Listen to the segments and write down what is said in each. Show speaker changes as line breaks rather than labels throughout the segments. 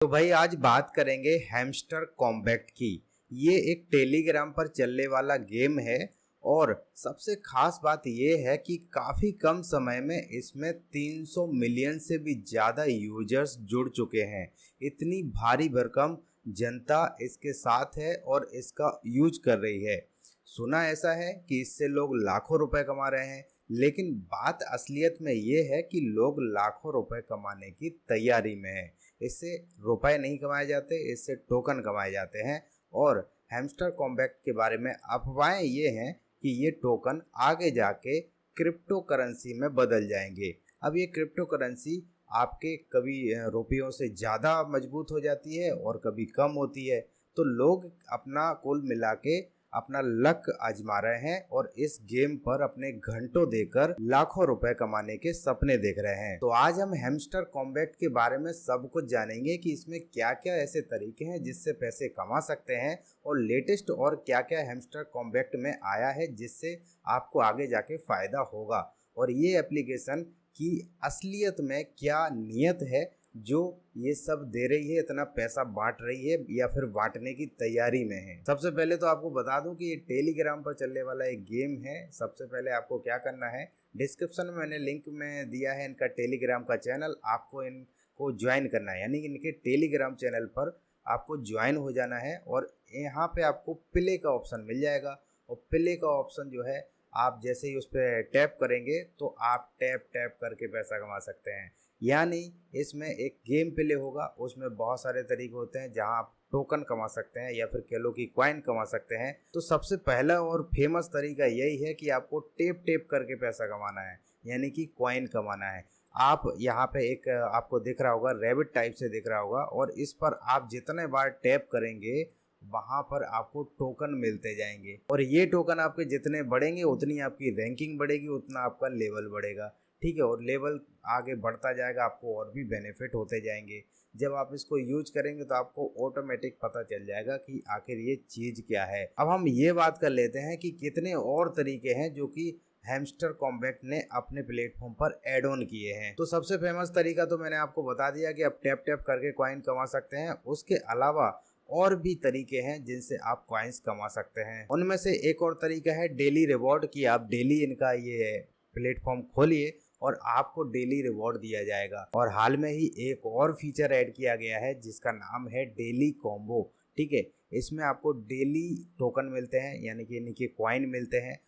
तो भाई आज बात करेंगे हैमस्टर कॉम्बैट की। ये एक टेलीग्राम पर चलने वाला गेम है और सबसे खास बात ये है कि काफ़ी कम समय में इसमें 300 मिलियन से भी ज़्यादा यूजर्स जुड़ चुके हैं। इतनी भारी भरकम जनता इसके साथ है और इसका यूज कर रही है। सुना ऐसा है कि इससे लोग लाखों रुपए कमा रहे हैं, लेकिन बात असलियत में ये है कि लोग लाखों रुपए कमाने की तैयारी में है। इससे रुपए नहीं कमाए जाते, इससे टोकन कमाए जाते हैं। और हैमस्टर कॉम्बैट के बारे में अफवाहें ये हैं कि ये टोकन आगे जाके क्रिप्टो करेंसी में बदल जाएंगे। अब ये क्रिप्टो करेंसी आपके कभी रुपयों से ज़्यादा मजबूत हो जाती है और कभी कम होती है। तो लोग अपना कुल मिला के अपना लक आजमा रहे हैं और इस गेम पर अपने घंटों देकर लाखों रुपए कमाने के सपने देख रहे हैं। तो आज हम हैमस्टर कॉम्बैट के बारे में सब कुछ जानेंगे कि इसमें क्या क्या ऐसे तरीके हैं जिससे पैसे कमा सकते हैं और लेटेस्ट और क्या क्या हैमस्टर कॉम्बैट में आया है जिससे आपको आगे जाके फायदा होगा, और ये एप्लीकेशन की असलियत में क्या नियत है जो ये सब दे रही है, इतना पैसा बांट रही है या फिर बांटने की तैयारी में है। सबसे पहले तो आपको बता दूं कि ये टेलीग्राम पर चलने वाला एक गेम है। सबसे पहले आपको क्या करना है, डिस्क्रिप्शन में मैंने लिंक में दिया है इनका टेलीग्राम का चैनल, आपको इनको ज्वाइन करना है, यानी कि इनके टेलीग्राम चैनल पर आपको ज्वाइन हो जाना है। और यहाँ पे आपको प्ले का ऑप्शन मिल जाएगा, और प्ले का ऑप्शन जो है आप जैसे ही उस पर टैप करेंगे तो आप टैप टैप करके पैसा कमा सकते हैं। यानी इसमें एक गेम प्ले होगा, उसमें बहुत सारे तरीके होते हैं जहां आप टोकन कमा सकते हैं या फिर कह लो कि कॉइन कमा सकते हैं। तो सबसे पहला और फेमस तरीका यही है कि आपको टेप टेप करके पैसा कमाना है, यानी कि कॉइन कमाना है। आप यहाँ पे एक आपको दिख रहा होगा, रैबिट टाइप से दिख रहा होगा, और इस पर आप जितने बार टैप करेंगे वहां पर आपको टोकन मिलते जाएंगे, और ये टोकन आपके जितने बढ़ेंगे उतनी आपकी रैंकिंग बढ़ेगी, उतना आपका लेवल बढ़ेगा। ठीक है, और लेवल आगे बढ़ता जाएगा, आपको और भी बेनिफिट होते जाएंगे। जब आप इसको यूज करेंगे तो आपको ऑटोमेटिक पता चल जाएगा कि आखिर ये चीज़ क्या है। अब हम ये बात कर लेते हैं कि कितने और तरीके हैं जो कि हैमस्टर कॉम्बैट ने अपने प्लेटफॉर्म पर ऐड ऑन किए हैं। तो सबसे फेमस तरीका तो मैंने आपको बता दिया कि आप टैप टैप करके कॉइन कमा सकते हैं। उसके अलावा और भी तरीके हैं जिनसे आप कॉइन्स कमा सकते हैं। उनमें से एक और तरीका है डेली रिवॉर्ड की। आप डेली इनका ये प्लेटफॉर्म खोलिए और आपको डेली रिवॉर्ड दिया जाएगा। और हाल में ही एक और फीचर ऐड किया गया है जिसका नाम है डेली कॉम्बो। ठीक है, इसमें आपको डेली टोकन मिलते हैं, यानी कि इनके कॉइन मिलते हैं,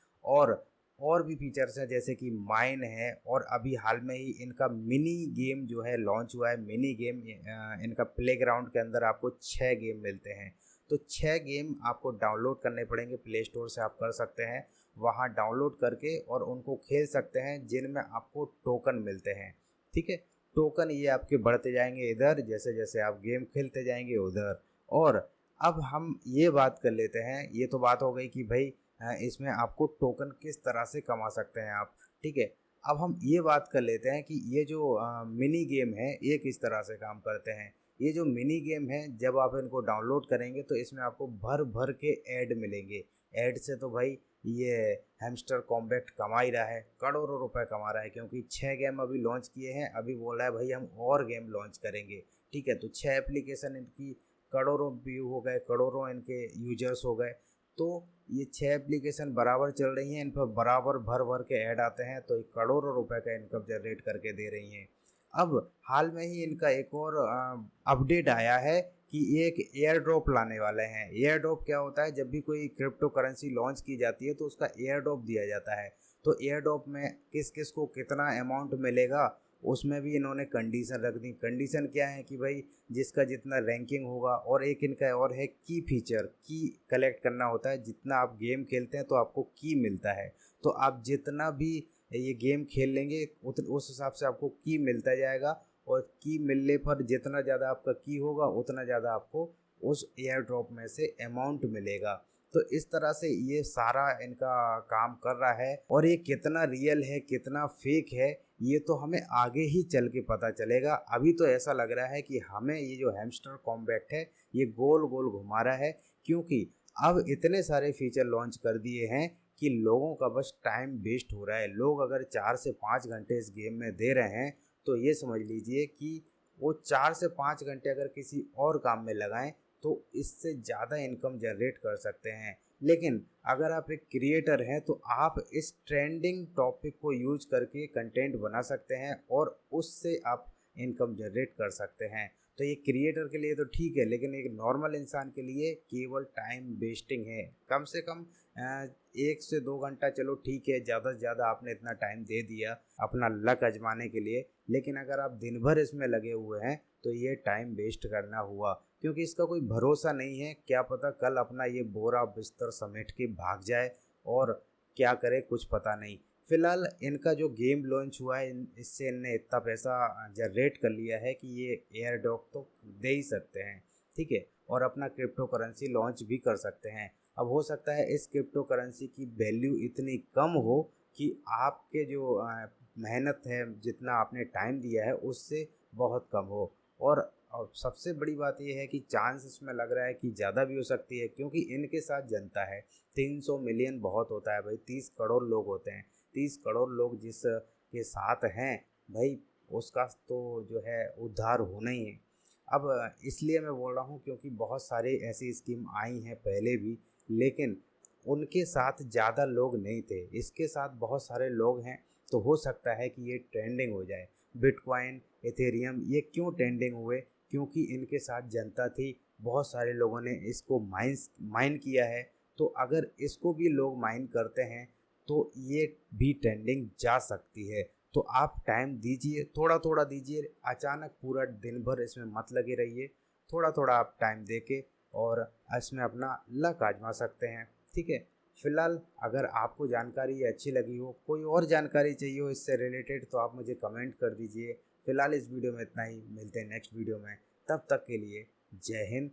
और भी फीचर्स हैं जैसे कि माइन है। और अभी हाल में ही इनका मिनी गेम जो है लॉन्च हुआ है। मिनी गेम इनका प्लेग्राउंड के अंदर आपको 6 गेम मिलते हैं। तो 6 गेम आपको डाउनलोड करने पड़ेंगे, प्ले स्टोर से आप कर सकते हैं, वहाँ डाउनलोड करके और उनको खेल सकते हैं जिनमें आपको टोकन मिलते हैं। ठीक है, टोकन ये आपके बढ़ते जाएंगे इधर, जैसे जैसे आप गेम खेलते जाएंगे उधर। और अब हम ये बात कर लेते हैं, ये तो बात हो गई कि भाई इसमें आपको टोकन किस तरह से कमा सकते हैं आप। ठीक है, अब हम ये बात कर लेते हैं कि ये जो मिनी गेम है ये किस तरह से काम करते हैं। ये जो मिनी गेम है जब आप इनको डाउनलोड करेंगे तो इसमें आपको भर भर के ऐड मिलेंगे। ऐड से तो भाई ये हैमस्टर कॉम्बैट कमा ही रहा है, करोड़ों रुपए कमा रहा है, क्योंकि 6 गेम अभी लॉन्च किए हैं। अभी बोल रहा है भाई हम और गेम लॉन्च करेंगे। ठीक है, तो 6 एप्लीकेशन इनकी करोड़ों व्यू हो गए, करोड़ों इनके यूजर्स हो गए। तो ये 6 एप्लीकेशन बराबर चल रही हैं, इन पर बराबर भर भर के ऐड आते हैं, तो ये करोड़ों रुपए का इनकम जनरेट करके दे रही हैं। अब हाल में ही इनका एक और अपडेट आया है कि ये एक एयर ड्रॉप लाने वाले हैं। एयर ड्रॉप क्या होता है, जब भी कोई क्रिप्टो करेंसी लॉन्च की जाती है तो उसका एयर ड्रॉप दिया जाता है। तो एयर ड्रॉप में किस किस को कितना अमाउंट मिलेगा उसमें भी इन्होंने कंडीशन रख दी। कंडीशन क्या है कि भाई जिसका जितना रैंकिंग होगा, और एक इनका और है की फीचर, की कलेक्ट करना होता है। जितना आप गेम खेलते हैं तो आपको की मिलता है, तो आप जितना भी ये गेम खेल लेंगे उस हिसाब से आपको की मिलता जाएगा, और की मिलने पर जितना ज़्यादा आपका की होगा उतना ज़्यादा आपको उस एयर ड्रॉप में से अमाउंट मिलेगा। तो इस तरह से ये सारा इनका काम कर रहा है, और ये कितना रियल है कितना फेक है ये तो हमें आगे ही चल के पता चलेगा। अभी तो ऐसा लग रहा है कि हमें ये जो हैमस्टर कॉम्बैट है ये गोल गोल घुमा रहा है, क्योंकि अब इतने सारे फीचर लॉन्च कर दिए हैं कि लोगों का बस टाइम वेस्ट हो रहा है। लोग अगर 4 से 5 घंटे इस गेम में दे रहे हैं तो ये समझ लीजिए कि वो 4 से 5 घंटे अगर किसी और काम में लगाएं तो इससे ज़्यादा इनकम जनरेट कर सकते हैं। लेकिन अगर आप एक क्रिएटर हैं तो आप इस ट्रेंडिंग टॉपिक को यूज करके कंटेंट बना सकते हैं और उससे आप इनकम जनरेट कर सकते हैं। तो ये क्रिएटर के लिए तो ठीक है, लेकिन एक नॉर्मल इंसान के लिए केवल टाइम वेस्टिंग है। कम से कम 1 से 2 घंटा चलो ठीक है, ज़्यादा से ज़्यादा आपने इतना टाइम दे दिया अपना लक आजमाने के लिए। लेकिन अगर आप दिन भर इसमें लगे हुए हैं तो ये टाइम वेस्ट करना हुआ, क्योंकि इसका कोई भरोसा नहीं है। क्या पता कल अपना ये बोरा बिस्तर समेट के भाग जाए और क्या करे कुछ पता नहीं। फिलहाल इनका जो गेम लॉन्च हुआ है इससे इनने इतना पैसा जनरेट कर लिया है कि ये एयर ड्रॉप तो दे ही सकते हैं, ठीक है, और अपना क्रिप्टो करेंसी लॉन्च भी कर सकते हैं। अब हो सकता है इस क्रिप्टो करेंसी की वैल्यू इतनी कम हो कि आपके जो मेहनत है, जितना आपने टाइम दिया है उससे बहुत कम हो। और सबसे बड़ी बात यह है कि चांस इसमें लग रहा है कि ज़्यादा भी हो सकती है, क्योंकि इनके साथ जनता है। 300 मिलियन बहुत होता है भाई, 30 करोड़ लोग होते हैं। 30 करोड़ लोग जिस के साथ हैं भाई, उसका तो जो है उद्धार होना ही है। अब इसलिए मैं बोल रहा हूँ क्योंकि बहुत सारे ऐसी स्कीम आई हैं पहले भी, लेकिन उनके साथ ज़्यादा लोग नहीं थे। इसके साथ बहुत सारे लोग हैं, तो हो सकता है कि ये ट्रेंडिंग हो जाए। बिटकॉइन, इथेरियम ये क्यों ट्रेंडिंग हुए? क्योंकि इनके साथ जनता थी, बहुत सारे लोगों ने इसको माइन किया है। तो अगर इसको भी लोग माइन करते हैं तो ये भी ट्रेंडिंग जा सकती है। तो आप टाइम दीजिए, थोड़ा थोड़ा दीजिए, अचानक पूरा दिन भर इसमें मत लगे रहिए। थोड़ा थोड़ा आप टाइम दे के और इसमें अपना लक आजमा सकते हैं, ठीक है। फिलहाल अगर आपको जानकारी ये अच्छी लगी हो, कोई और जानकारी चाहिए हो इससे रिलेटेड, तो आप मुझे कमेंट कर दीजिए। फिलहाल इस वीडियो में इतना ही, मिलते हैं नेक्स्ट वीडियो में। तब तक के लिए जय हिंद,